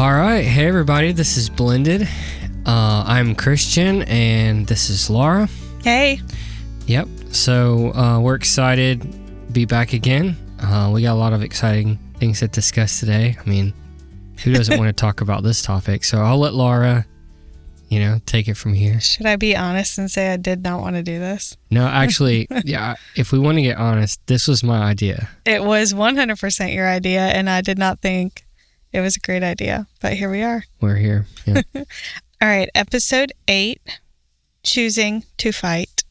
All right. Hey, everybody. This is Blended. I'm Christian, and this is Laura. Hey. Yep. So we're excited to be back again. We got a lot of exciting things to discuss today. I mean, who doesn't want to talk about this topic? So I'll let Laura, take it from here. Should I be honest and say I did not want to do this? No, actually, yeah, if we want to get honest, this was my idea. It was 100% your idea, and I did not think it was a great idea, but here we are. We're here. Yeah. All right, episode 8, choosing to fight.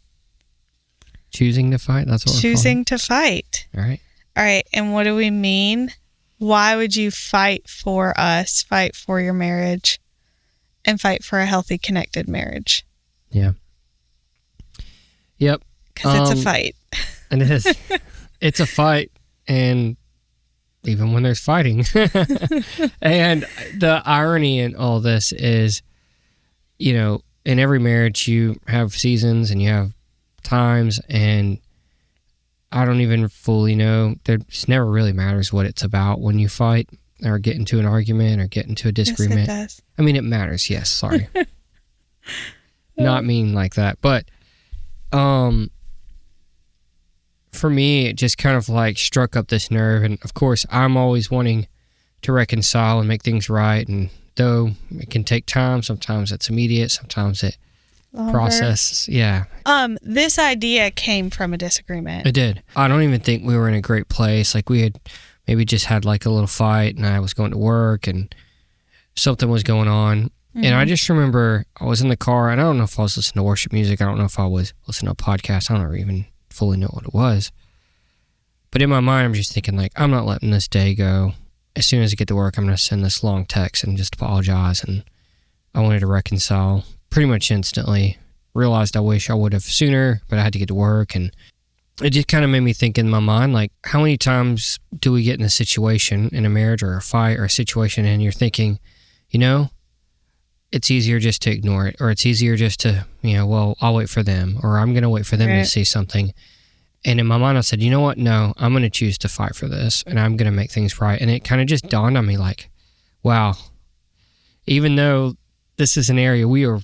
Choosing to fight? That's what we're Choosing to fight. All right. All right, and what do we mean? Why would you fight for us, fight for your marriage, and fight for a healthy, connected marriage? Yeah. Yep. Because it's a fight. And it is. It's a fight, and even when there's fighting. And the irony in all this is, in every marriage you have seasons and you have times, and I don't even fully know. It never really matters what it's about when you fight or get into an argument or get into a disagreement. Yes, it does. I mean, it matters. Yes. Sorry. Not mean like that. But, for me, it just kind of like struck up this nerve. And of course, I'm always wanting to reconcile and make things right. And though it can take time, sometimes it's immediate, sometimes it process. Yeah. This idea came from a disagreement. It did. I don't even think we were in a great place. Like we had maybe just had like a little fight, and I was going to work and something was going on. Mm-hmm. And I just remember I was in the car, and I don't know if I was listening to worship music. I don't know if I was listening to a podcast. I don't even fully know what it was. But in my mind, I'm just thinking like, I'm not letting this day go. As soon as I get to work, I'm going to send this long text and just apologize. And I wanted to reconcile pretty much instantly. Realized I wish I would have sooner, but I had to get to work. And it just kind of made me think in my mind, like, how many times do we get in a situation, in a marriage or a fight or a situation, and you're thinking, it's easier just to ignore it, or it's easier just to, well, I'll wait for them, or I'm going to wait for them to see something. And in my mind, I said, you know what? No, I'm going to choose to fight for this, and I'm going to make things right. And it kind of just dawned on me like, wow, even though this is an area we are,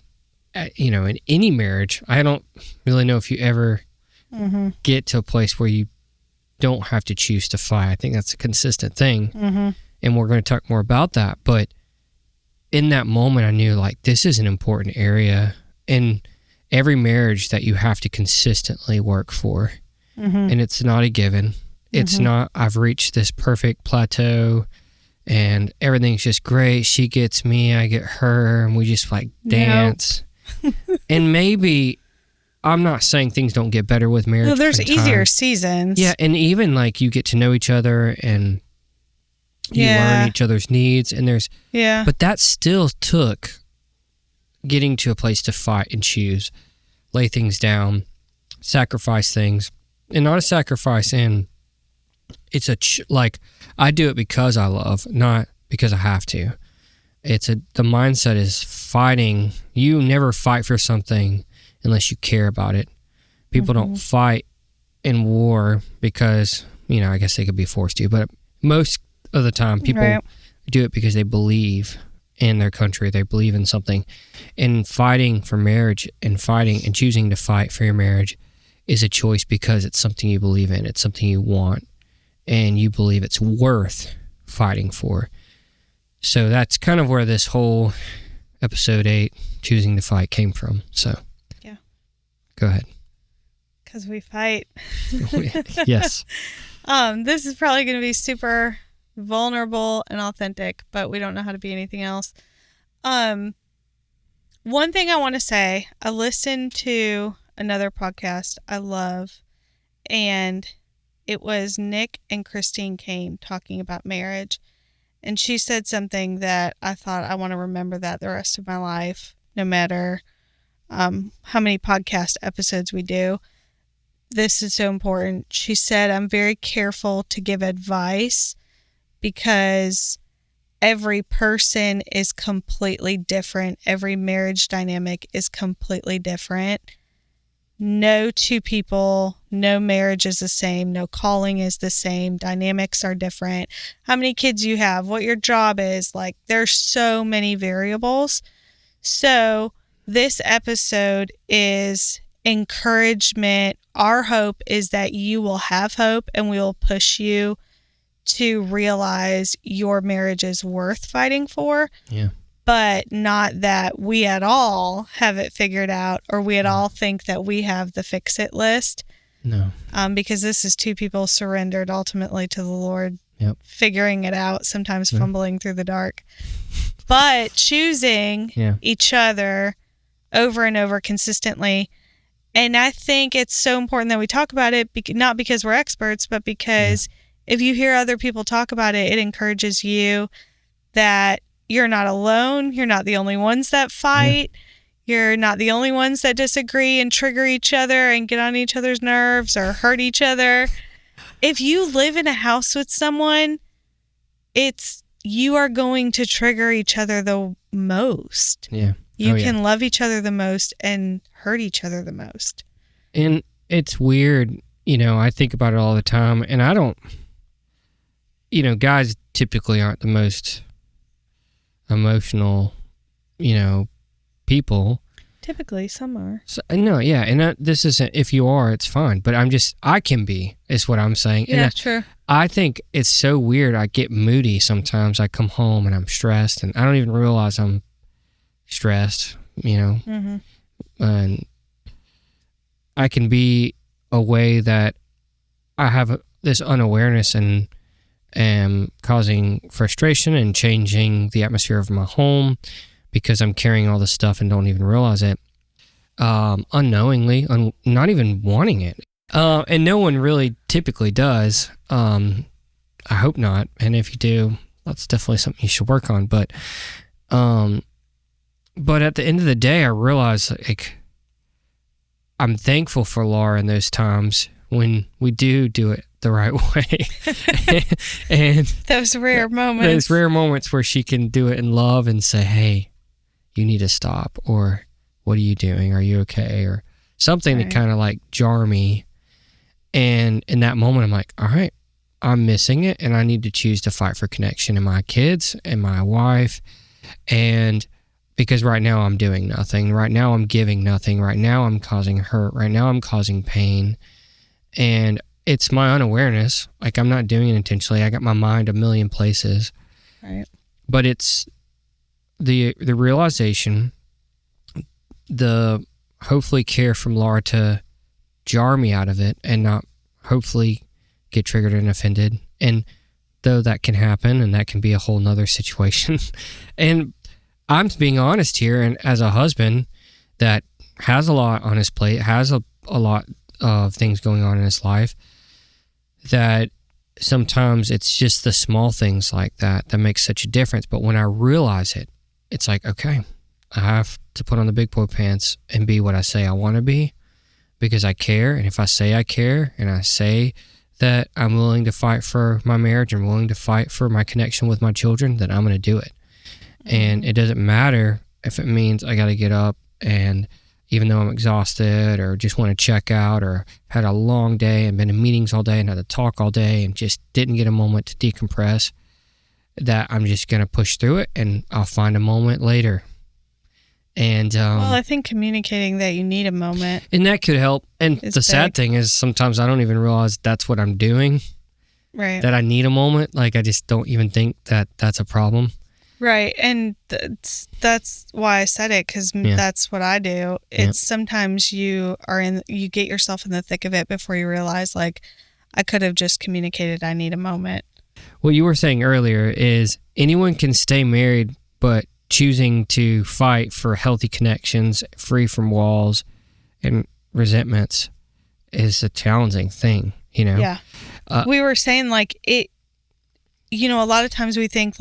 in any marriage, I don't really know if you ever get to a place where you don't have to choose to fight. I think that's a consistent thing. Mm-hmm. And we're going to talk more about that. But in that moment, I knew like this is an important area in every marriage that you have to consistently work for. Mm-hmm. And it's not a given. It's not, I've reached this perfect plateau and everything's just great. She gets me, I get her, and we just like dance. Nope. And maybe, I'm not saying things don't get better with marriage. No, there's easier seasons. Yeah, and even like you get to know each other and you learn each other's needs, and but that still took getting to a place to fight and choose, lay things down, sacrifice things, and not a sacrifice in, it's I do it because I love, not because I have to. The mindset is fighting. You never fight for something unless you care about it. People don't fight in war because, I guess they could be forced to, but most of the time people do it because they believe in their country. They believe in something. And fighting for marriage and fighting and choosing to fight for your marriage is a choice because it's something you believe in. It's something you want, and you believe it's worth fighting for. So that's kind of where this whole episode 8, choosing to fight, came from. So yeah, go ahead. Because we fight. Yes. This is probably going to be super vulnerable and authentic, but we don't know how to be anything else. One thing I want to say, I listened to another podcast I love, and it was Nick and Christine Kane talking about marriage, and she said something that I thought I want to remember that the rest of my life, no matter how many podcast episodes we do. This is so important. She said, I'm very careful to give advice because every person is completely different. Every marriage dynamic is completely different. no two people, no marriage is the same, no calling is the same, dynamics are different, how many kids you have, what your job is, like there's so many variables. So this episode is encouragement. Our hope is that you will have hope, and we will push you to realize your marriage is worth fighting for. Yeah. But not that we at all have it figured out, or we at all think that we have the fix-it list. No. Because this is two people surrendered ultimately to the Lord, yep. figuring it out, sometimes fumbling through the dark, but choosing each other over and over consistently. And I think it's so important that we talk about it, not because we're experts, but because if you hear other people talk about it, it encourages you that you're not alone. You're not the only ones that fight. You're not the only ones that disagree and trigger each other and get on each other's nerves or hurt each other. If you live in a house with someone, you are going to trigger each other the most. Yeah. You can love each other the most and hurt each other the most. And it's weird, I think about it all the time, and I don't, guys typically aren't the most emotional, people. Typically, some are. So, no, yeah, and this isn't, if you are, it's fine, but I can be, is what I'm saying. Yeah, and true. I think it's so weird. I get moody sometimes. I come home and I'm stressed, and I don't even realize I'm stressed, Mm-hmm. And I can be a way that I have this unawareness and am causing frustration and changing the atmosphere of my home because I'm carrying all this stuff and don't even realize it, unknowingly, not even wanting it. And no one really typically does. I hope not. And if you do, that's definitely something you should work on. But at the end of the day, I realize, I'm thankful for Laura in those times when we do it the right way. And those rare moments where she can do it in love and say, hey, you need to stop, or what are you doing? Are you okay? Or something to kind of jar me. And in that moment, I'm like, all right, I'm missing it, and I need to choose to fight for connection in my kids and my wife. And because right now I'm doing nothing. Right now I'm giving nothing. Right now I'm causing hurt. Right now I'm causing pain. And it's my unawareness. I'm not doing it intentionally. I got my mind a million places. Right. But it's the realization, the hopefully care from Laura to jar me out of it and not hopefully get triggered and offended. And though that can happen, and that can be a whole nother situation. And I'm being honest here, and as a husband that has a lot on his plate, has a lot of things going on in his life, that sometimes it's just the small things like that make such a difference. But when I realize it, it's like, okay, I have to put on the big boy pants and be what I say I want to be, because I care. And if I say I care, and I say that I'm willing to fight for my marriage and willing to fight for my connection with my children, then I'm going to do it. And it doesn't matter if it means I got to get up, and even though I'm exhausted or just want to check out or had a long day and been in meetings all day and had to talk all day and just didn't get a moment to decompress, that I'm just going to push through it, and I'll find a moment later. And well, I think communicating that you need a moment, and that could help. And the sad thing is sometimes I don't even realize that's what I'm doing. Right. That I need a moment. I just don't even think that that's a problem. Right. And that's why I said it, because that's what I do. It's sometimes you get yourself in the thick of it before you realize, I could have just communicated I need a moment. What you were saying earlier is anyone can stay married, but choosing to fight for healthy connections, free from walls and resentments, is a challenging thing, Yeah. We were saying it, a lot of times we think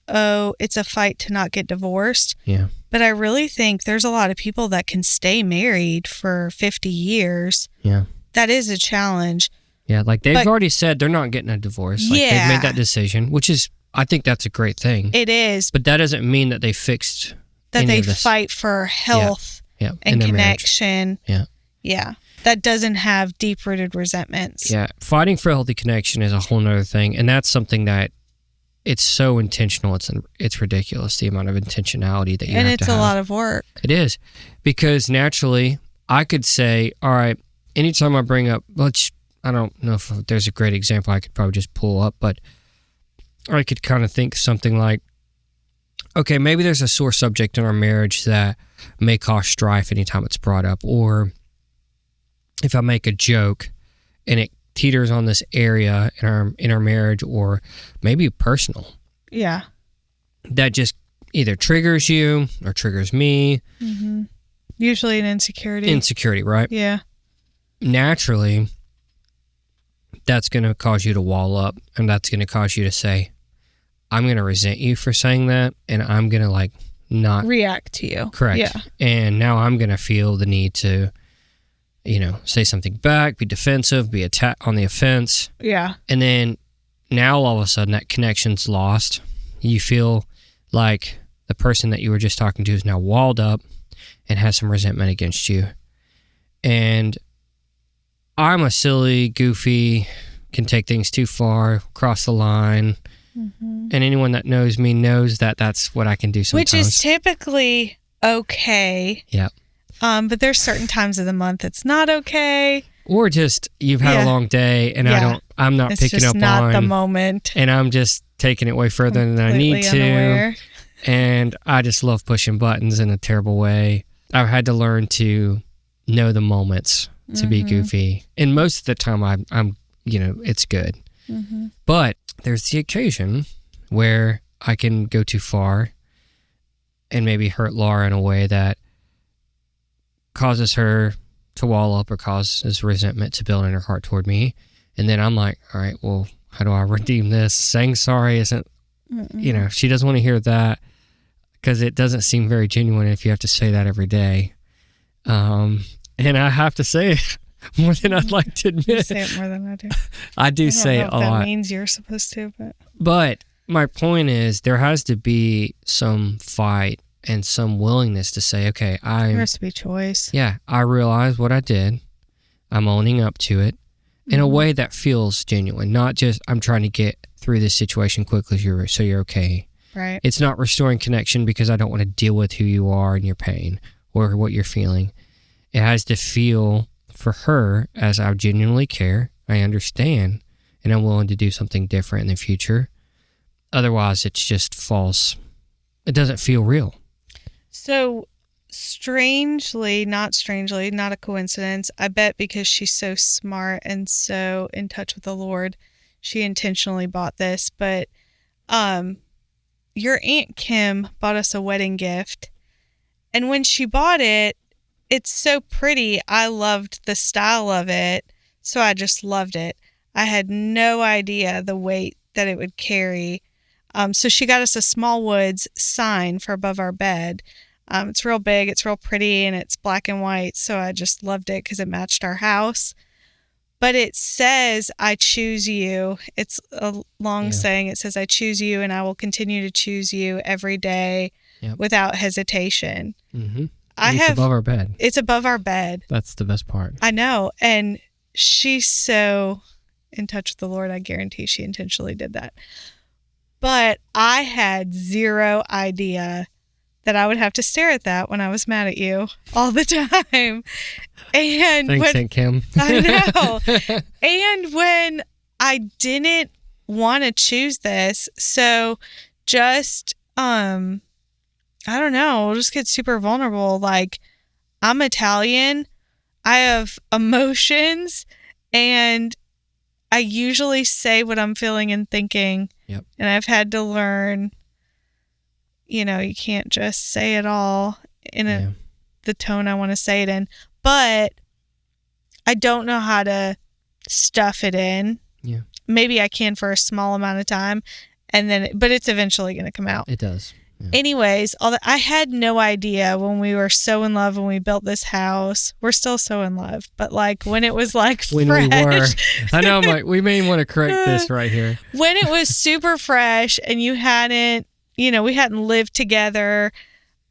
oh, it's a fight to not get divorced. Yeah. But I really think there's a lot of people that can stay married for 50 years. Yeah. That is a challenge. Yeah. They've already said they're not getting a divorce. They've made that decision, which is, I think that's a great thing. It is. But that doesn't mean that they fixed that they fight for health and connection. Yeah. Yeah. that doesn't have deep-rooted resentments. Yeah. Fighting for a healthy connection is a whole nother thing. And that's something that it's so intentional. It's ridiculous, the amount of intentionality that you have to have. And it's a lot of work. It is. Because naturally, I could say, all right, anytime I bring up, I don't know if there's a great example I could probably just pull up, but I could kind of think something like, okay, maybe there's a sore subject in our marriage that may cause strife anytime it's brought up. Or if I make a joke and it teeters on this area in our marriage, or maybe personal. Yeah. That just either triggers you or triggers me. Mm-hmm. Usually an insecurity. Insecurity, right? Yeah. Naturally, that's going to cause you to wall up, and that's going to cause you to say, I'm going to resent you for saying that, and I'm going to not react to you. Correct. Yeah. And now I'm going to feel the need to, say something back, be defensive, be on the offense. Yeah. And then now all of a sudden that connection's lost. You feel like the person that you were just talking to is now walled up and has some resentment against you. And I'm a silly, goofy, can take things too far, cross the line. Mm-hmm. And anyone that knows me knows that that's what I can do sometimes. Which is typically okay. Yeah. But there's certain times of the month it's not okay. Or just you've had a long day and I'm not it's picking just up not on the moment. And I'm just taking it way further than I need to. Unaware. And I just love pushing buttons in a terrible way. I've had to learn to know the moments to be goofy. And most of the time I'm it's good. Mm-hmm. But there's the occasion where I can go too far and maybe hurt Laura in a way that causes her to wall up or causes resentment to build in her heart toward me. And then I'm like, all right, well, how do I redeem this? Saying sorry isn't, she doesn't want to hear that because it doesn't seem very genuine if you have to say that every day. And I have to say it more than I'd like to admit. You say it more than I do. I do say it a lot. That means you're supposed to, But my point is there has to be some fight and some willingness to say, okay, there has to be choice. Yeah, I realize what I did. I'm owning up to it in a way that feels genuine, not just I'm trying to get through this situation quickly so you're okay. Right. It's not restoring connection because I don't want to deal with who you are and your pain or what you're feeling. It has to feel for her as I genuinely care, I understand, and I'm willing to do something different in the future. Otherwise, it's just false. It doesn't feel real. So, not a coincidence, I bet because she's so smart and so in touch with the Lord, she intentionally bought this. But your Aunt Kim bought us a wedding gift. And when she bought it, it's so pretty. I loved the style of it, so I just loved it. I had no idea the weight that it would carry. So she got us a Smallwoods sign for above our bed. It's real big, it's real pretty, and it's black and white, so I just loved it because it matched our house. But it says, I choose you. It's a long saying. It says, I choose you, and I will continue to choose you every day without hesitation. Mm-hmm. It's above our bed. It's above our bed. That's the best part. I know, and she's so in touch with the Lord, I guarantee she intentionally did that. But I had zero idea that I would have to stare at that when I was mad at you all the time. And thanks, Aunt Kim. I know. And when I didn't want to choose this, so just I don't know, we'll just get super vulnerable. Like, I'm Italian, I have emotions, and I usually say what I'm feeling and thinking. Yep. And I've had to learn, you can't just say it all in the tone I want to say it in. But I don't know how to stuff it in. Yeah. Maybe I can for a small amount of time, but it's eventually going to come out. It does. Yeah. Anyways, I had no idea when we were so in love when we built this house. We're still so in love, but when it was when fresh. We were. I know. I'm like, we may want to correct this right here. When it was super fresh and you hadn't, we hadn't lived together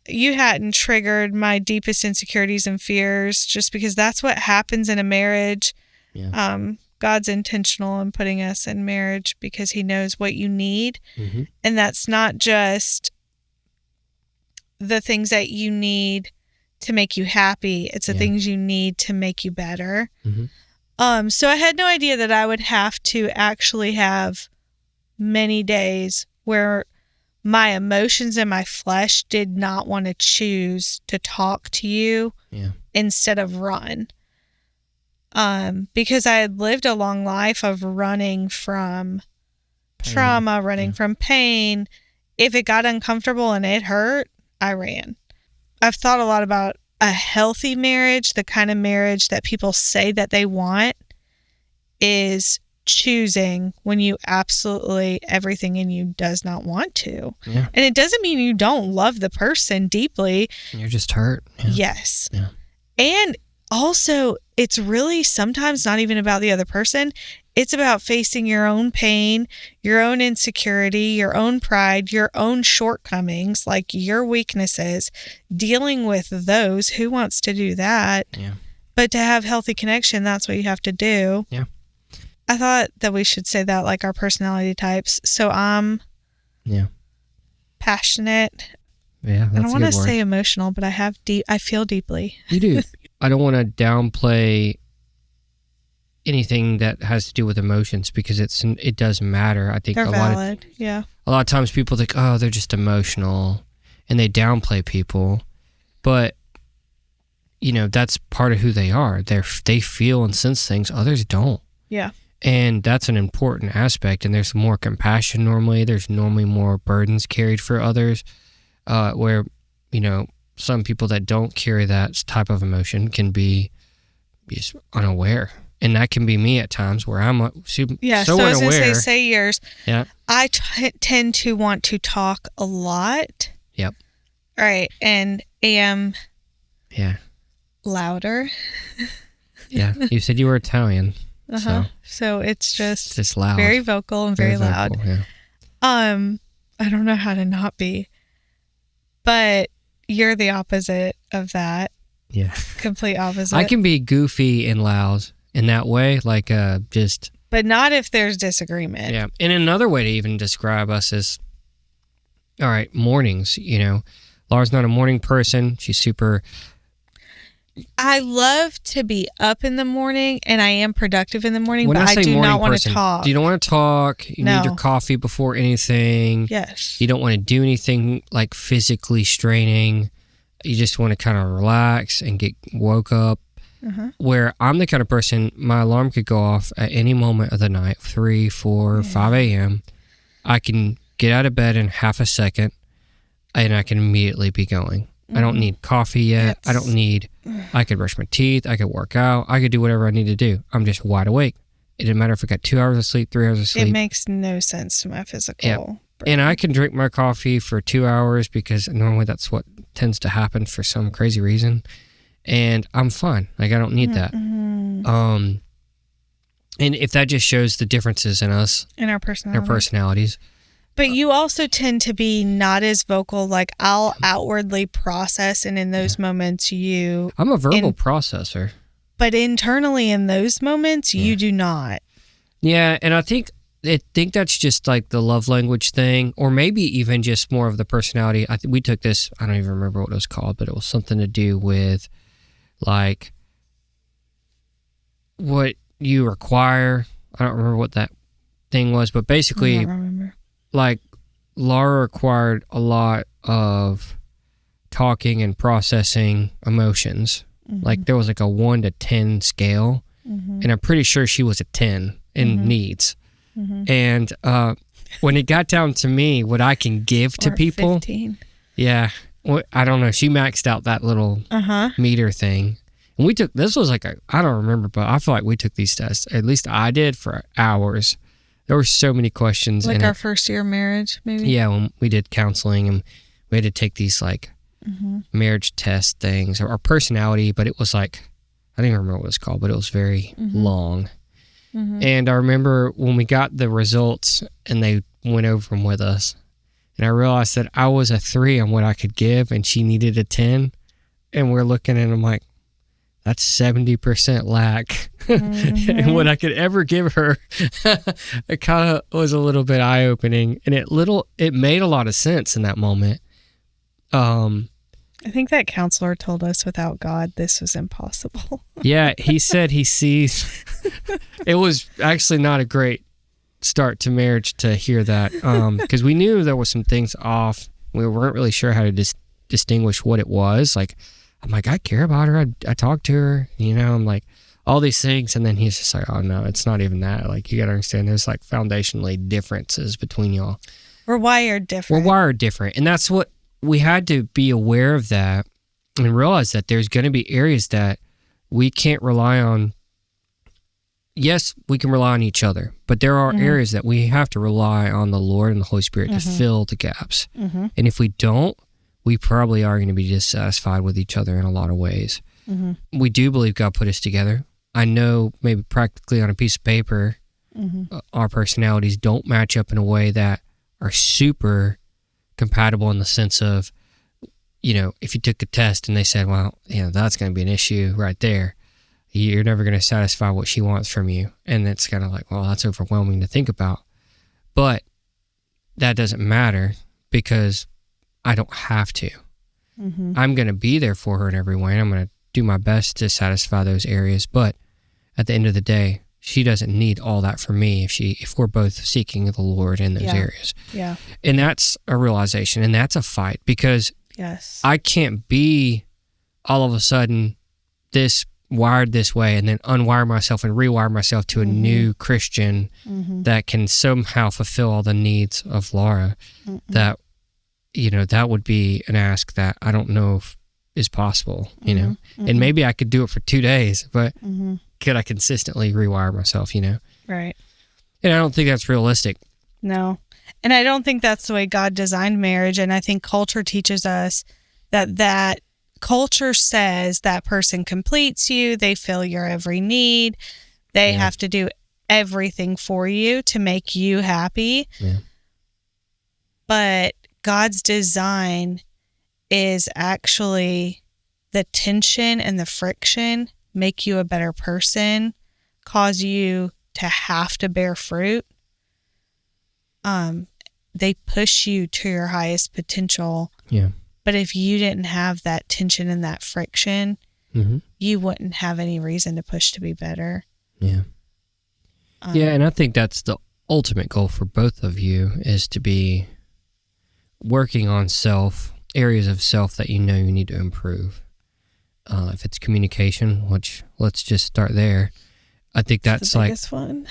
you hadn't triggered my deepest insecurities and fears, just because that's what happens in a marriage. Yeah. God's intentional in putting us in marriage because he knows what you need. Mm-hmm. And that's not just the things that you need to make you happy. It's the things you need to make you better. Mm-hmm. So I had no idea that I would have to actually have many days where my emotions and my flesh did not want to choose to talk to you instead of run. Because I had lived a long life of running from trauma, running from pain. If it got uncomfortable and it hurt, I ran. I've thought a lot about a healthy marriage. The kind of marriage that people say that they want is choosing when you absolutely everything in you does not want to. Yeah. And it doesn't mean you don't love the person deeply. You're just hurt. Yeah. Yes. Yeah. And also, it's really sometimes not even about the other person. It's about facing your own pain, your own insecurity, your own pride, your own shortcomings, like your weaknesses, dealing with those. Who wants to do that? Yeah. But to have healthy connection, that's what you have to do. Yeah. I thought that we should say that, like our personality types. So I'm passionate. Yeah, that's I don't want to say emotional, but I feel deeply. You do. I don't want to downplay anything that has to do with emotions because it does matter. I think they're valid. A lot of times people think, oh, they're just emotional, and they downplay people, but that's part of who they are. They feel and sense things others don't. Yeah. And that's an important aspect. And there's more compassion normally. There's normally more burdens carried for others, where some people that don't carry that type of emotion can be just unaware. And that can be me at times where I'm so unaware. As I say yours. Yeah. I tend to want to talk a lot. Yep. All right. And am louder. Yeah. You said you were Italian. So it's just loud. Very vocal and very loud. Vocal, yeah. I don't know how to not be. But you're the opposite of that. Yeah. Complete opposite. I can be goofy and loud in that way, like just. But not if there's disagreement. Yeah. And another way to even describe us is, all right, mornings, Laura's not a morning person. She's super. I love to be up in the morning, and I am productive in the morning, but I do not want to talk. You don't want to talk. You need your coffee before anything. Yes. You don't want to do anything like physically straining. You just want to kind of relax and get woke up. Where I'm the kind of person, my alarm could go off at any moment of the night, 3, 4, 5 a.m. I can get out of bed in half a second, and I can immediately be going. I don't need coffee yet. I could brush my teeth. I could work out. I could do whatever I need to do. I'm just wide awake. It didn't matter if I got 2 hours of sleep, 3 hours of sleep. It makes no sense to my physical brain. And I can drink my coffee for 2 hours because normally that's what tends to happen for some crazy reason. And I'm fine. Like, I don't need that. And if that just shows the differences in us. In our personalities. But you also tend to be not as vocal. Like, I'll outwardly process, and in those moments I'm a verbal processor. But internally in those moments, you do not. Yeah, and I think that's just like the love language thing, or maybe even just more of the personality. We took this, I don't even remember what it was called, but it was something to do with like what you require. I don't remember what that thing was, but basically... I don't remember. Like, Laura required a lot of talking and processing emotions. Like, there was like a 1 to 10 scale, and I'm pretty sure she was a 10 in needs. And when it got down to me, what I can give to people, 15. Yeah, I don't know. She maxed out that little meter thing, and this was like I don't remember, but I feel like we took these tests. At least I did, for hours. There were so many questions. Like our first year of marriage, maybe? Yeah, when we did counseling, and we had to take these like marriage test things, or our personality, but it was like, I don't even remember what it was called, but it was very long. And I remember when we got the results and they went over them with us, And I realized that I was a 3 on what I could give and she needed a 10. And we're looking and I'm like, that's 70% lack in what I could ever give her. It kind of was a little bit eye-opening, and it made a lot of sense in that moment. I think that counselor told us without God, this was impossible. Yeah, he said he sees. It was actually not a great start to marriage to hear that, because we knew there was some things off. We weren't really sure how to distinguish what it was. Like, I'm like, I care about her. I talk to her, I'm like, all these things. And then he's just like, oh no, it's not even that. Like, you got to understand there's like foundationally differences between y'all. We're wired different. We're wired different. And that's what we had to be aware of, that and realize that there's going to be areas that we can't rely on. Yes, we can rely on each other, but there are areas that we have to rely on the Lord and the Holy Spirit to fill the gaps. And if we don't, we probably are going to be dissatisfied with each other in a lot of ways. We do believe God put us together. I know maybe practically on a piece of paper, our personalities don't match up in a way that are super compatible in the sense of, if you took a test and they said, well, that's going to be an issue right there. You're never going to satisfy what she wants from you. And it's kind of like, well, that's overwhelming to think about. But that doesn't matter because I don't have to. I'm going to be there for her in every way, and I'm going to do my best to satisfy those areas. But at the end of the day, she doesn't need all that from me if we're both seeking the Lord in those areas. Yeah. And that's a realization, and that's a fight, because I can't be all of a sudden wired this way and then unwire myself and rewire myself to a new Christian that can somehow fulfill all the needs of Laura. That that would be an ask that I don't know if is possible, and maybe I could do it for 2 days, but could I consistently rewire myself, Right. And I don't think that's realistic. No. And I don't think that's the way God designed marriage. And I think culture teaches us that culture says that person completes you, they fill your every need, they have to do everything for you to make you happy. Yeah. But God's design is actually the tension and the friction make you a better person, cause you to have to bear fruit. They push you to your highest potential. Yeah. But if you didn't have that tension and that friction, you wouldn't have any reason to push to be better. Yeah. And I think that's the ultimate goal for both of you, is to be working on areas of self that you need to improve. If it's communication, which let's just start there. I think that's the biggest one.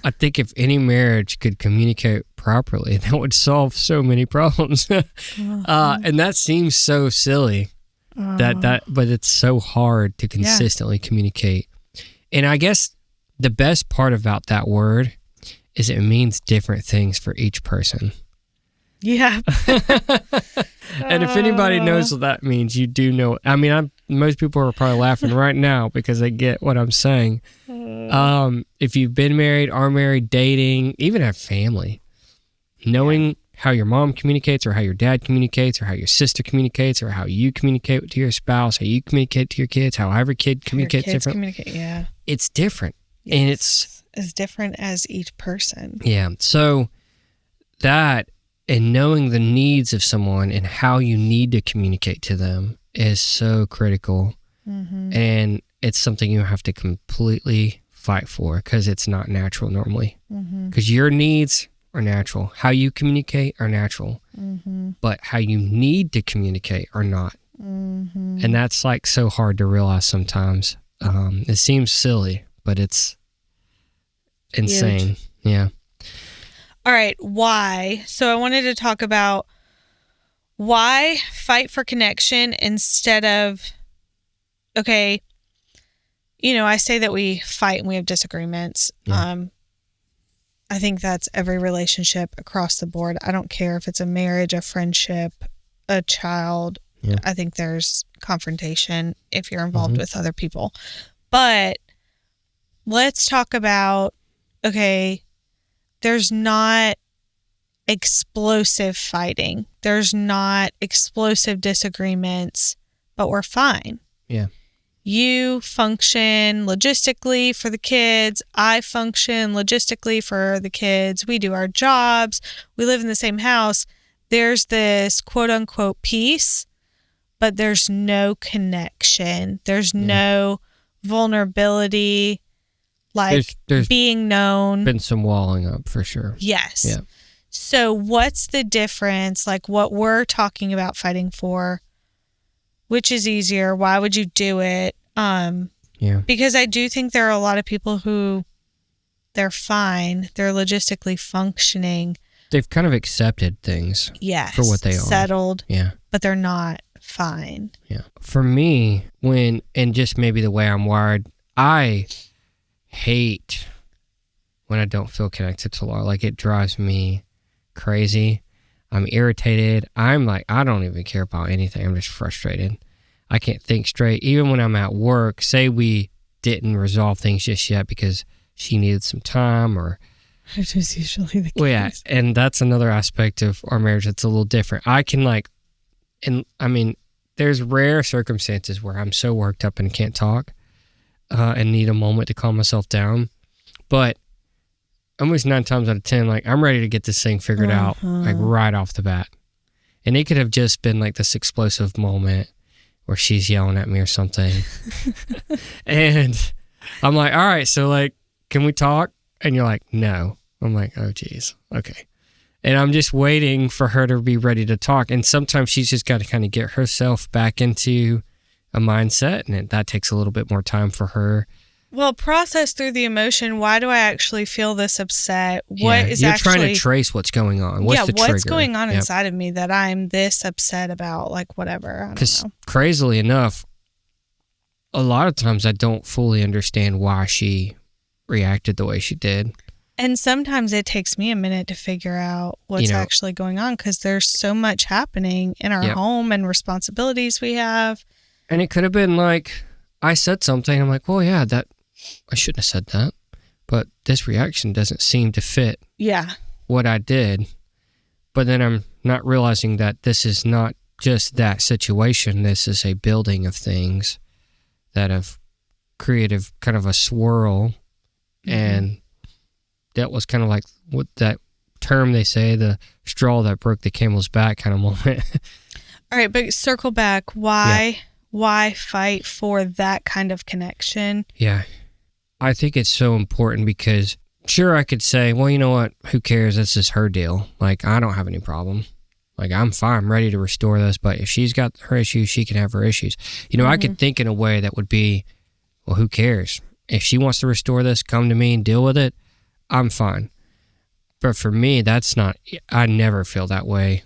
I think if any marriage could communicate properly, that would solve so many problems. And that seems so silly, but it's so hard to consistently communicate. And I guess the best part about that word is it means different things for each person. Yeah. And if anybody knows what that means, you do know. I mean, most people are probably laughing right now because they get what I'm saying. If you've been married, are married, dating, even have family, knowing how your mom communicates or how your dad communicates or how your sister communicates or how you communicate to your spouse, how you communicate to your kids, how every kid communicates different. It's different. Yes. And it's as different as each person. Yeah. So that, and knowing the needs of someone and how you need to communicate to them is so critical. And it's something you have to completely fight for because it's not natural normally. Because your needs are natural. How you communicate are natural. But how you need to communicate are not. And that's like so hard to realize sometimes. It seems silly, but it's insane. Huge. Yeah. All right, why? So I wanted to talk about why fight for connection instead of, okay, I say that we fight and we have disagreements. Yeah. I think that's every relationship across the board. I don't care if it's a marriage, a friendship, a child. Yeah. I think there's confrontation if you're involved with other people. But let's talk about, okay, there's not explosive fighting. There's not explosive disagreements, but we're fine. Yeah. You function logistically for the kids. I function logistically for the kids. We do our jobs. We live in the same house. There's this quote unquote peace, but there's no connection. There's no vulnerability, like there's being known. Been some walling up for sure. Yes. Yeah. So what's the difference? Like what we're talking about fighting for, which is easier? Why would you do it? Because I do think there are a lot of people who they're fine. They're logistically functioning. They've kind of accepted things for what they are. Settled. Yeah. But they're not fine. Yeah. For me, and just maybe the way I'm wired, I hate when I don't feel connected to Laura. Like, it drives me crazy. I'm irritated. I'm like, I don't even care about anything. I'm just frustrated. I can't think straight. Even when I'm at work, say we didn't resolve things just yet because she needed some time or... Which is usually the case. Well, yeah, and that's another aspect of our marriage that's a little different. I can there's rare circumstances where I'm so worked up and can't talk and need a moment to calm myself down. But almost 9 times out of 10, like, I'm ready to get this thing figured out, like, right off the bat. And it could have just been like this explosive moment where she's yelling at me or something. And I'm like, all right, so, like, can we talk? And you're like, no. I'm like, oh, geez. Okay. And I'm just waiting for her to be ready to talk. And sometimes she's just got to kind of get herself back into a mindset. And that takes a little bit more time for her. Well, process through the emotion. Why do I actually feel this upset? What is you're actually... trying to trace what's going on. What's the trigger? What's going on inside of me that I'm this upset about? Like, whatever. Because crazily enough, a lot of times I don't fully understand why she reacted the way she did. And sometimes it takes me a minute to figure out what's actually going on because there's so much happening in our home and responsibilities we have. And it could have been like, I said something, I'm like, well, yeah, that I shouldn't have said that. But this reaction doesn't seem to fit what I did. But then I'm not realizing that this is not just that situation. This is a building of things that have created kind of a swirl. Mm-hmm. And that was kind of like what that term they say, the straw that broke the camel's back kind of moment. All right, but circle back. Why fight for that kind of connection? Yeah. I think it's so important because sure, I could say, well, you know what? Who cares? This is her deal. Like, I don't have any problem. Like, I'm fine. I'm ready to restore this. But if she's got her issues, she can have her issues. I could think in a way that would be, well, who cares? If she wants to restore this, come to me and deal with it. I'm fine. But for me, I never feel that way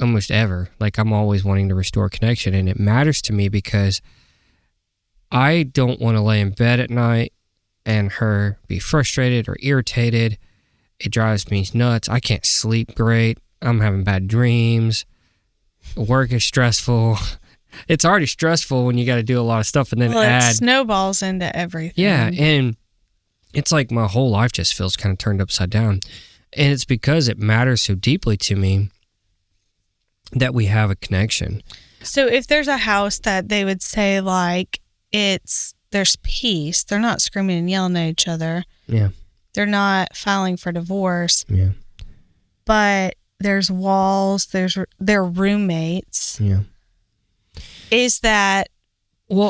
almost ever. Like, I'm always wanting to restore connection. And it matters to me because I don't want to lay in bed at night and her be frustrated or irritated. It drives me nuts. I can't sleep great. I'm having bad dreams. Work is stressful. It's already stressful when you got to do a lot of stuff and then it snowballs into everything. Yeah, and it's like my whole life just feels kind of turned upside down. And it's because it matters so deeply to me that we have a connection. So if there's a house that they would say, like, there's peace, they're not screaming and yelling at each other. Yeah. They're not filing for divorce. Yeah. But there's walls, they're roommates. Yeah. Is that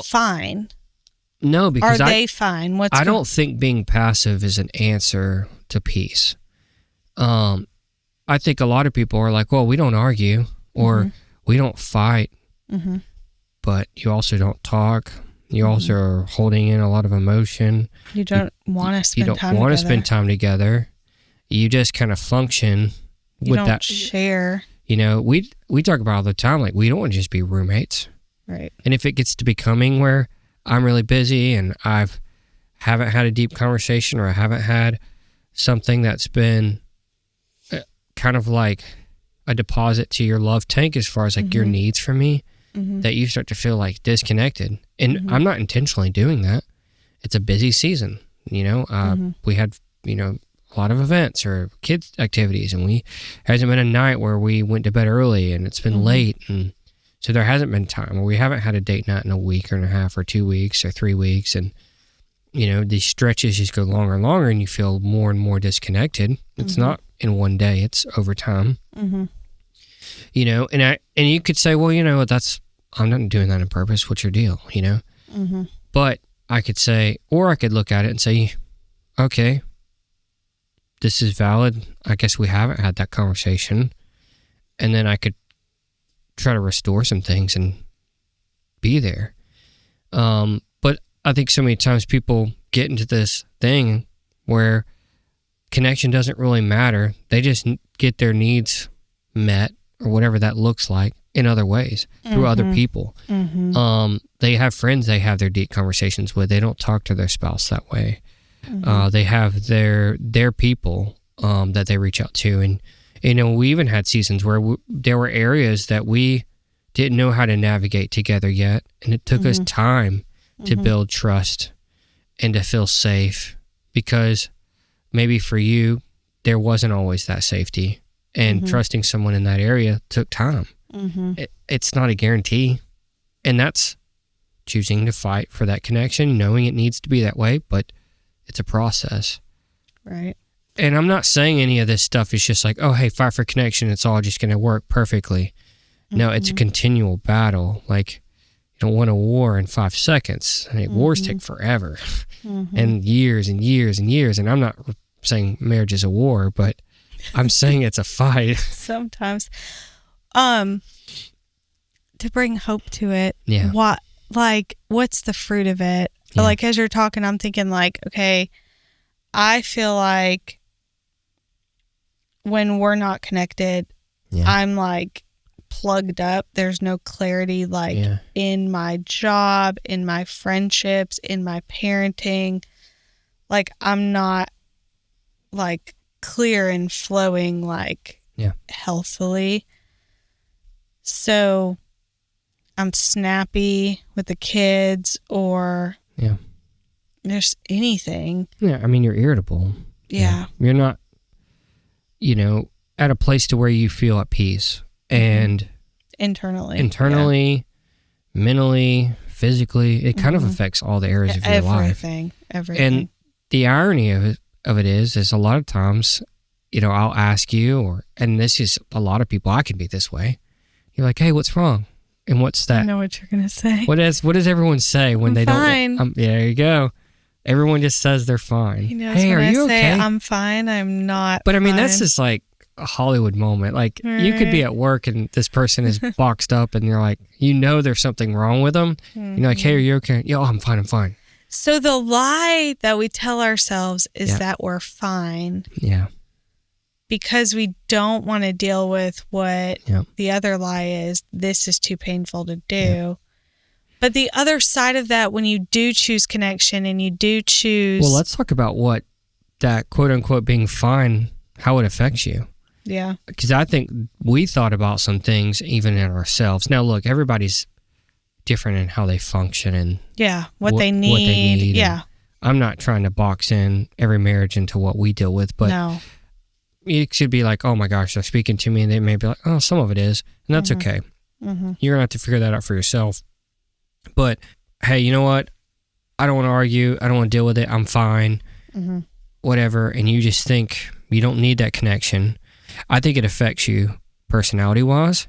fine? No, because are they fine? I don't think being passive is an answer to peace. I think a lot of people are like, well, we don't argue or we don't fight, but you also don't talk. You also are holding in a lot of emotion. You don't want to spend time together. You don't want to spend time together. You just kind of function with that. You don't share. We talk about all the time, like, we don't want to just be roommates. Right. And if it gets to becoming where I'm really busy and haven't had a deep conversation or I haven't had something that's been kind of like a deposit to your love tank as far as like your needs for me, that you start to feel like disconnected. And I'm not intentionally doing that. It's a busy season. We had, a lot of events or kids activities, and hasn't been a night where we went to bed early and it's been late, and so there hasn't been time, or we haven't had a date night in a week or and a half or 2 weeks or 3 weeks, and these stretches just go longer and longer, and you feel more and more disconnected. It's not in one day; it's over time. And you could say, well, I'm not doing that on purpose. What's your deal? But I could say, or I could look at it and say, okay, this is valid. I guess we haven't had that conversation. And then I could try to restore some things and be there. But I think so many times people get into this thing where connection doesn't really matter. They just get their needs met, or whatever that looks like, in other ways, through other people. They have friends they have their deep conversations with. They don't talk to their spouse that way. They have their people that they reach out to. And, we even had seasons where there were areas that we didn't know how to navigate together yet. And it took us time to build trust and to feel safe, because maybe for you, there wasn't always that safety. And trusting someone in that area took time. It's not a guarantee. And that's choosing to fight for that connection, knowing it needs to be that way, but it's a process. Right. And I'm not saying any of this stuff is just like, oh, hey, fight for connection, it's all just going to work perfectly. No, it's a continual battle. Like, you don't want a war in 5 seconds. I mean, wars take forever and years and years and years. And I'm not saying marriage is a war, but I'm saying it's a fight. Sometimes. To bring hope to it. Yeah. What's the fruit of it? Yeah. Like, as you're talking, I'm thinking like, okay, I feel like when we're not connected, I'm like plugged up. There's no clarity, like in my job, in my friendships, in my parenting. Like, I'm not like clear and flowing, like healthily. So I'm snappy with the kids, or there's anything. Yeah, I mean, you're irritable. Yeah. You're not, at a place to where you feel at peace. And internally, mentally, physically, it kind of affects all the areas of your life. Everything. And the irony of it is a lot of times, I'll ask you, and this is a lot of people, I can be this way. You're like, hey, what's wrong? And what's that? I know what you're going to say. What does everyone say when they fine. don't? There you go. Everyone just says they're fine. Hey, are you okay? I'm fine. I'm not. But I mean, that's just like a Hollywood moment. Like, you could be at work and this person is boxed up and you're like, there's something wrong with them. You're like, hey, are you okay? Yeah, I'm fine. I'm fine. So the lie that we tell ourselves is that we're fine. Yeah. Because we don't want to deal with what the other lie is. This is too painful to do. Yeah. But the other side of that, when you do choose connection and you do choose... Well, let's talk about what that quote-unquote being fine, how it affects you. Yeah. Because I think we thought about some things even in ourselves. Now, look, everybody's different in how they function and what they need. Yeah. I'm not trying to box in every marriage into what we deal with, but... No. It should be like, oh my gosh, they're speaking to me, and they may be like, oh, some of it is, and that's okay. You're going to have to figure that out for yourself. But, hey, you know what? I don't want to argue. I don't want to deal with it. I'm fine. Whatever. And you just think you don't need that connection. I think it affects you personality-wise.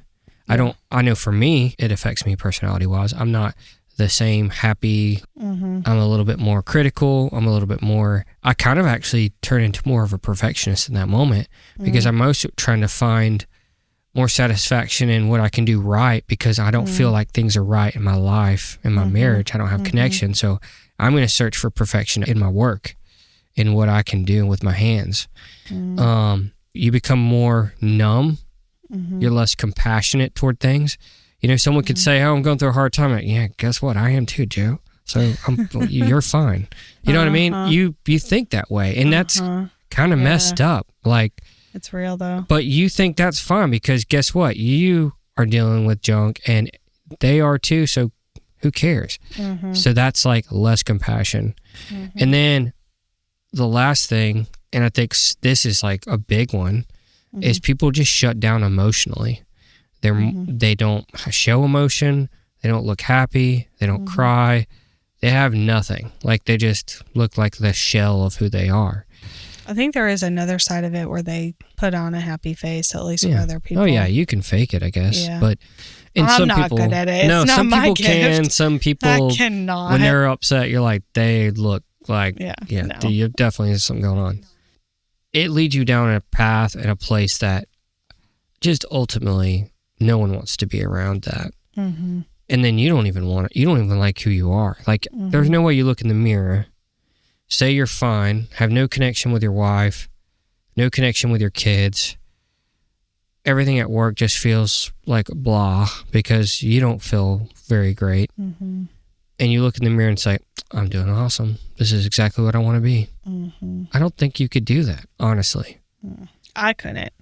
I know for me, it affects me personality-wise. I'm not the same happy. I'm a little bit more critical. I'm a little bit more, I kind of actually turn into more of a perfectionist in that moment because I'm most trying to find more satisfaction in what I can do right, because I don't feel like things are right in my life, in my marriage. I don't have connection. So I'm going to search for perfection in my work, in what I can do with my hands. You become more numb. You're less compassionate toward things. Someone could say, oh, I'm going through a hard time. Like, yeah, guess what? I am too, Joe. So you're fine. You know what I mean? You think that way. And that's kind of messed up. Like, it's real though. But you think that's fine because guess what? You are dealing with junk and they are too. So who cares? So that's like less compassion. And then the last thing and I think this is like a big one, is people just shut down emotionally. They don't show emotion. They don't look happy. They don't cry. They have nothing. Like, they just look like the shell of who they are. I think there is another side of it where they put on a happy face, at least for other people. Oh yeah, you can fake it, I guess. Yeah. But I'm not good at it. No, it's not some my people gift. can. Some people I cannot. when they're upset, you're like, they look like no. You definitely has something going on. It leads you down a path and a place that just ultimately no one wants to be around that. Mm-hmm. And then you don't even like who you are. Like, there's no way you look in the mirror, say you're fine, have no connection with your wife, no connection with your kids. Everything at work just feels like blah because you don't feel very great. Mm-hmm. And you look in the mirror and say, I'm doing awesome. This is exactly what I want to be. Mm-hmm. I don't think you could do that, honestly. I couldn't.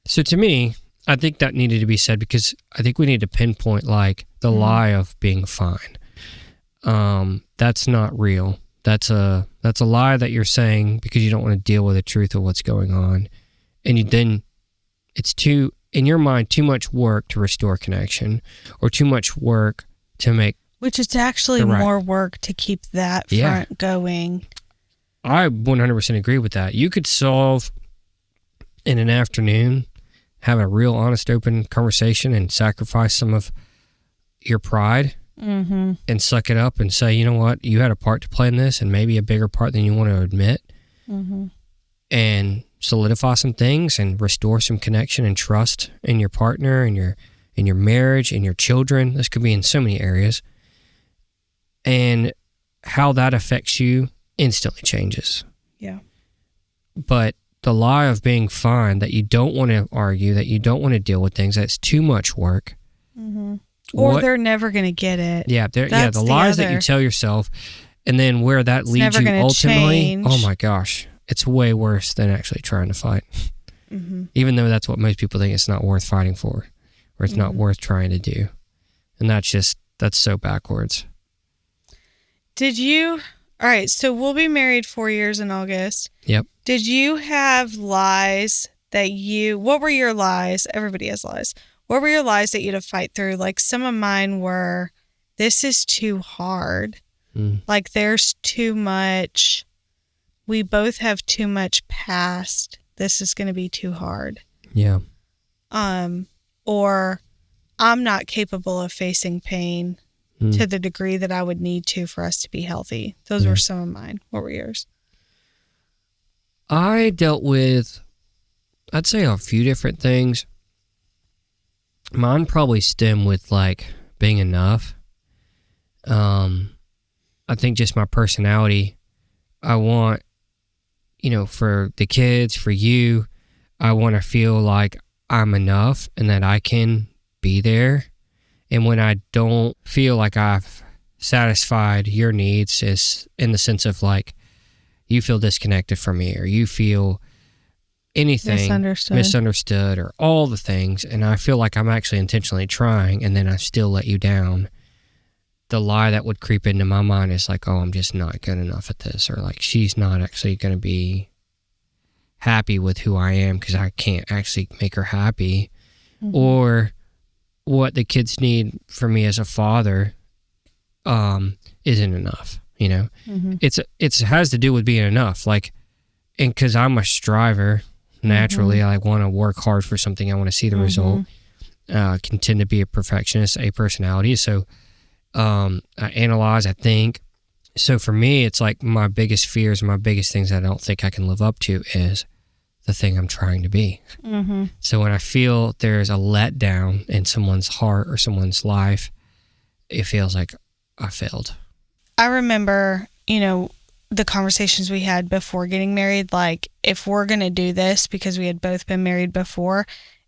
So to me, I think that needed to be said because I think we need to pinpoint like the lie of being fine. That's not real. That's a lie that you're saying because you don't want to deal with the truth of what's going on. And it's in your mind, too much work to restore connection or too much work to make. Which is actually more work to keep that front going. I 100% agree with that. You could solve in an afternoon, have a real honest, open conversation and sacrifice some of your pride and suck it up and say, you know what, you had a part to play in this and maybe a bigger part than you want to admit and solidify some things and restore some connection and trust in your partner and in your marriage and your children. This could be in so many areas. And how that affects you instantly changes. Yeah. But the lie of being fine, that you don't want to argue, that you don't want to deal with things, that's too much work. Or they're never going to get it. Yeah, the lies that you tell yourself, and then where that leads you ultimately, change. Oh my gosh, it's way worse than actually trying to fight. Even though that's what most people think it's not worth fighting for, or it's not worth trying to do. And that's so backwards. All right, so we'll be married 4 years in August. Yep. Did you have lies what were your lies? Everybody has lies. What were your lies that you had to fight through? Like, some of mine were, this is too hard. Like, there's too much. We both have too much past. This is going to be too hard. Yeah. Or I'm not capable of facing pain to the degree that I would need to for us to be healthy. Those were some of mine. What were yours? I dealt with, I'd say, a few different things. Mine probably stem with like being enough. I think just my personality. I want, for the kids, for you, I want to feel like I'm enough and that I can be there. And when I don't feel like I've satisfied your needs, is in the sense of like, you feel disconnected from me, or you feel anything misunderstood, or all the things, and I feel like I'm actually intentionally trying, and then I still let you down. The lie that would creep into my mind is like, oh, I'm just not good enough at this, or like, she's not actually going to be happy with who I am because I can't actually make her happy. Or what the kids need from me as a father isn't enough. It has to do with being enough, like, and because I'm a striver naturally, I want to work hard for something. I want to see the result. Can tend to be a perfectionist, a personality. So I analyze, I think. So for me, it's like my biggest fears, my biggest things that I don't think I can live up to is the thing I'm trying to be. So when I feel there's a letdown in someone's heart or someone's life, it feels like I failed. I remember, the conversations we had before getting married, like, if we're going to do this, because we had both been married before,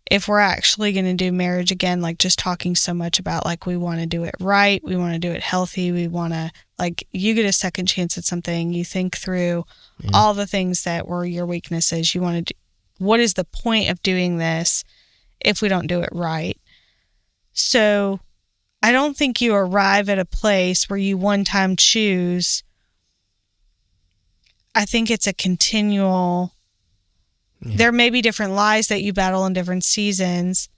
if we're actually going to do marriage again, like, just talking so much about, like, we want to do it right, we want to do it healthy, we want to, like, you get a second chance at something, you think through all the things that were your weaknesses, you want to do, what is the point of doing this if we don't do it right? So I don't think you arrive at a place where you one time choose, I think it's a continual, there may be different lies that you battle in different seasons.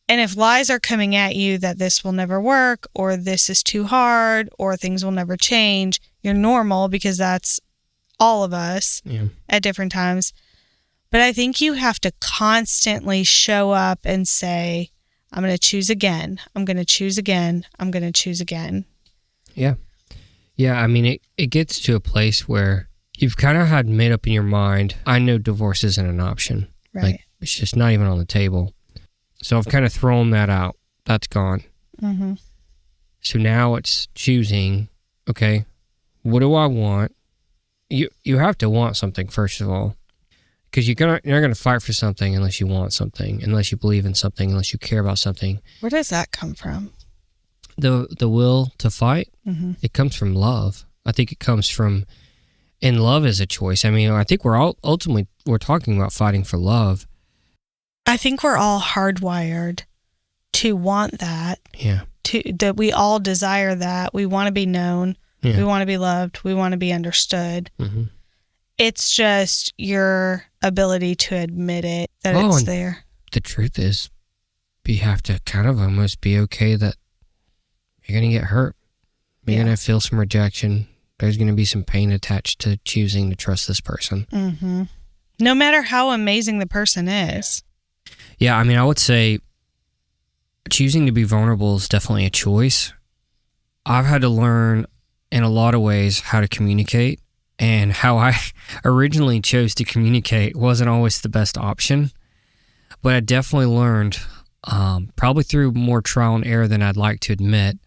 And if lies are coming at you that this will never work, or this is too hard, or things will never change, you're normal, because that's all of us at different times. But I think you have to constantly show up and say, I'm going to choose again. I'm going to choose again. I'm going to choose again. Yeah. Yeah, I mean, it gets to a place where you've kind of had made up in your mind, I know divorce isn't an option. Right. Like, it's just not even on the table. So I've kind of thrown that out. That's gone. Mm-hmm. So now it's choosing, okay, what do I want? You have to want something, first of all, because you're not going to fight for something unless you want something, unless you believe in something, unless you care about something. Where does that come from? The will to fight, it comes from love. I think it comes from, and love is a choice. I mean, I think we're talking about fighting for love. I think we're all hardwired to want that. Yeah. That we all desire that. We want to be known. Yeah. We want to be loved. We want to be understood. Mm-hmm. It's just your ability to admit it, that it's there. The truth is, you have to kind of almost be okay that you're going to get hurt. You're going to feel some rejection. There's going to be some pain attached to choosing to trust this person. Mm-hmm. No matter how amazing the person is. Yeah, I mean, I would say choosing to be vulnerable is definitely a choice. I've had to learn in a lot of ways how to communicate, and how I originally chose to communicate wasn't always the best option. But I definitely learned, probably through more trial and error than I'd like to admit,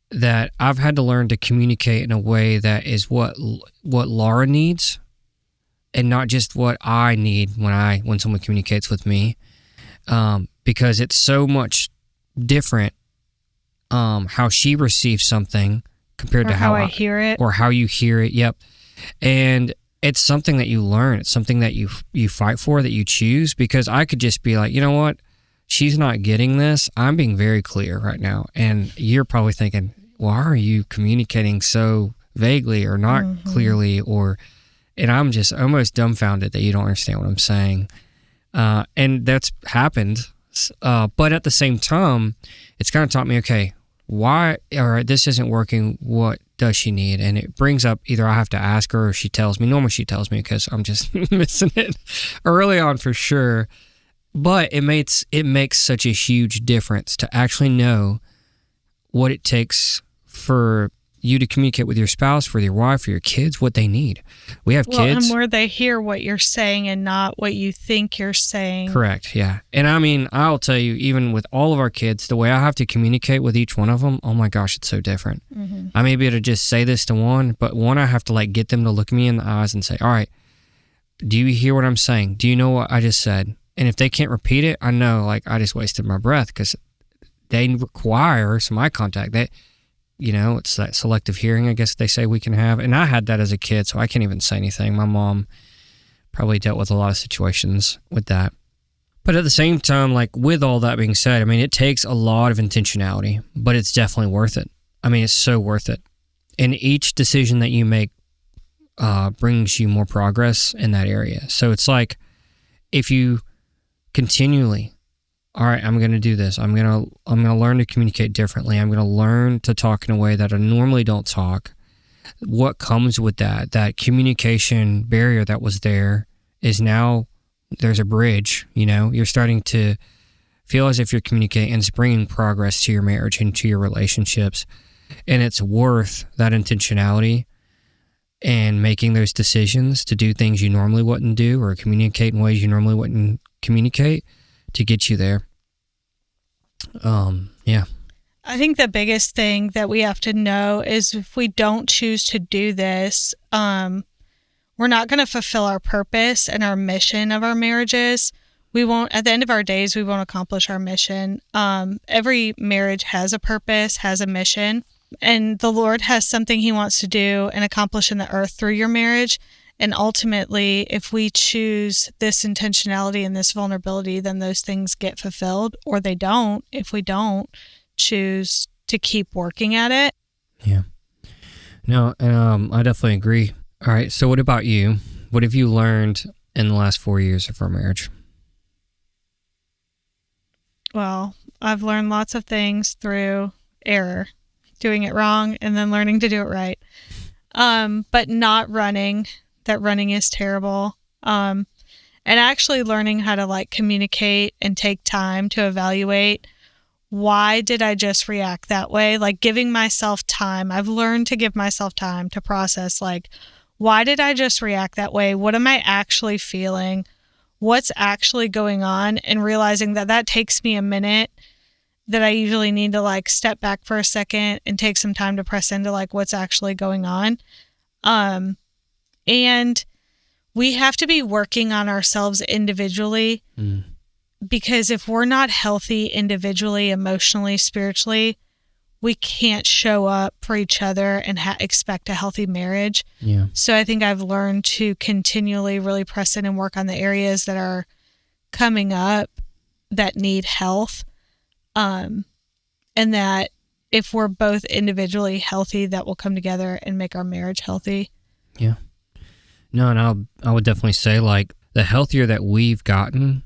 that I've had to learn to communicate in a way that is what Laura needs, and not just what I need when someone communicates with me, because it's so much different how she receives something compared to how I hear it, or how you hear it. Yep, and it's something that you learn. It's something that you fight for, that you choose. Because I could just be like, you know what, she's not getting this. I'm being very clear right now, and you're probably thinking, why are you communicating so vaguely or not clearly, and I'm just almost dumbfounded that you don't understand what I'm saying. And that's happened. But at the same time, it's kind of taught me, okay, why, all right, this isn't working. What does she need? And it brings up, either I have to ask her or she tells me. Normally she tells me because I'm just missing it early on for sure. But it makes such a huge difference to actually know what it takes for you to communicate with your spouse, with your wife, or your kids, what they need. We have kids. And where they hear what you're saying and not what you think you're saying. Correct, yeah. And I mean, I'll tell you, even with all of our kids, the way I have to communicate with each one of them, oh my gosh, it's so different. Mm-hmm. I may be able to just say this to one, but one, I have to like get them to look me in the eyes and say, all right, do you hear what I'm saying? Do you know what I just said? And if they can't repeat it, I know like I just wasted my breath, because they require some eye contact. It's that selective hearing, I guess they say we can have. And I had that as a kid, so I can't even say anything. My mom probably dealt with a lot of situations with that. But at the same time, like with all that being said, I mean, it takes a lot of intentionality, but it's definitely worth it. I mean, it's so worth it. And each decision that you make brings you more progress in that area. So it's like, if you continually, all right, I'm going to do this. I'm going to learn to communicate differently. I'm going to learn to talk in a way that I normally don't talk. What comes with that communication barrier that was there is now there's a bridge, you're starting to feel as if you're communicating, and it's bringing progress to your marriage and to your relationships. And it's worth that intentionality and making those decisions to do things you normally wouldn't do, or communicate in ways you normally wouldn't communicate, to get you there. Yeah. I think the biggest thing that we have to know is, if we don't choose to do this, we're not going to fulfill our purpose and our mission of our marriages. We won't, at the end of our days, we won't accomplish our mission. Every marriage has a purpose, has a mission, and the Lord has something He wants to do and accomplish in the earth through your marriage. And ultimately, if we choose this intentionality and this vulnerability, then those things get fulfilled, or they don't, if we don't choose to keep working at it. Yeah. No, I definitely agree. All right. So what about you? What have you learned in the last 4 years of our marriage? Well, I've learned lots of things through error, doing it wrong and then learning to do it right. But not running, that running is terrible. And actually learning how to like communicate and take time to evaluate, why did I just react that way? Like giving myself time. I've learned to give myself time to process, like, why did I just react that way? What am I actually feeling? What's actually going on? And realizing that that takes me a minute, that I usually need to like step back for a second and take some time to press into like what's actually going on. And we have to be working on ourselves individually, because if we're not healthy individually, emotionally, spiritually, we can't show up for each other and expect a healthy marriage. Yeah. So I think I've learned to continually really press in and work on the areas that are coming up that need health. And that if we're both individually healthy, that will come together and make our marriage healthy. Yeah. No, and I would definitely say, like, the healthier that we've gotten,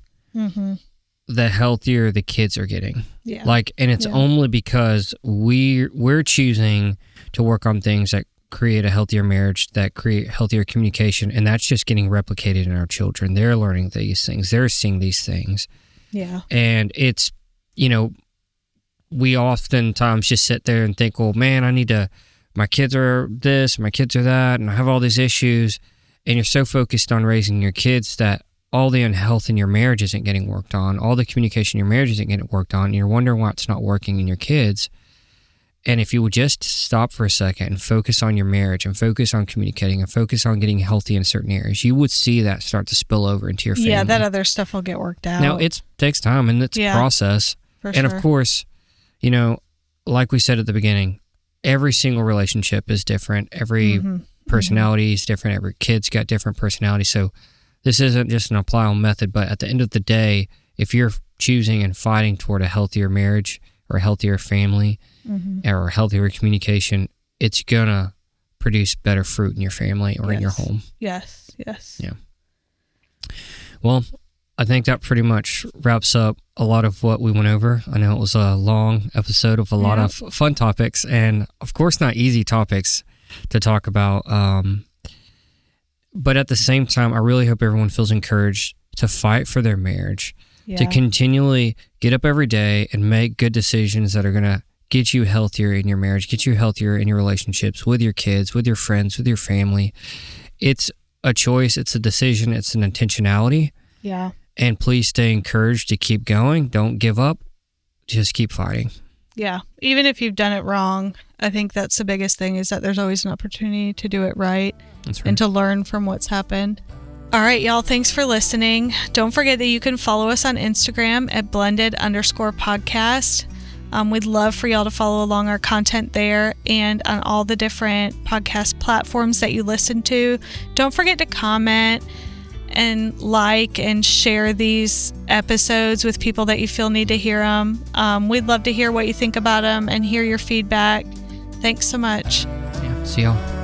the healthier the kids are getting. Yeah. Like, and it's only because we're choosing to work on things that create a healthier marriage, that create healthier communication, and that's just getting replicated in our children. They're learning these things. They're seeing these things. Yeah. And it's, you know, we oftentimes just sit there and think, well, man, my kids are this, my kids are that, and I have all these issues. And you're so focused on raising your kids that all the unhealth in your marriage isn't getting worked on. All the communication in your marriage isn't getting worked on. And you're wondering why it's not working in your kids. And if you would just stop for a second and focus on your marriage and focus on communicating and focus on getting healthy in certain areas, you would see that start to spill over into your family. Yeah, that other stuff will get worked out. Now, it takes time and it's a process. For and sure. Of course, you know, like we said at the beginning, every single relationship is different. Every personality is different. Every kid's got different personalities. So this isn't just an apply all method, but at the end of the day, if you're choosing and fighting toward a healthier marriage or a healthier family or a healthier communication, it's going to produce better fruit in your family or in your home. Yes. Yeah. Well, I think that pretty much wraps up a lot of what we went over. I know it was a long episode of a lot of fun topics and, of course, not easy topics to talk about. But at the same time, I really hope everyone feels encouraged to fight for their marriage, to continually get up every day and make good decisions that are going to get you healthier in your marriage, get you healthier in your relationships with your kids, with your friends, with your family. It's a choice. It's a decision. It's an intentionality. Yeah. And please stay encouraged to keep going. Don't give up. Just keep fighting. Yeah. Even if you've done it wrong, I think that's the biggest thing, is that there's always an opportunity to do it right. That's right. And to learn from what's happened. All right, y'all. Thanks for listening. Don't forget that you can follow us on Instagram at blended_podcast. We'd love for y'all to follow along our content there and on all the different podcast platforms that you listen to. Don't forget to comment and like and share these episodes with people that you feel need to hear them. We'd love to hear what you think about them and hear your feedback. Thanks so much. Yeah. See y'all.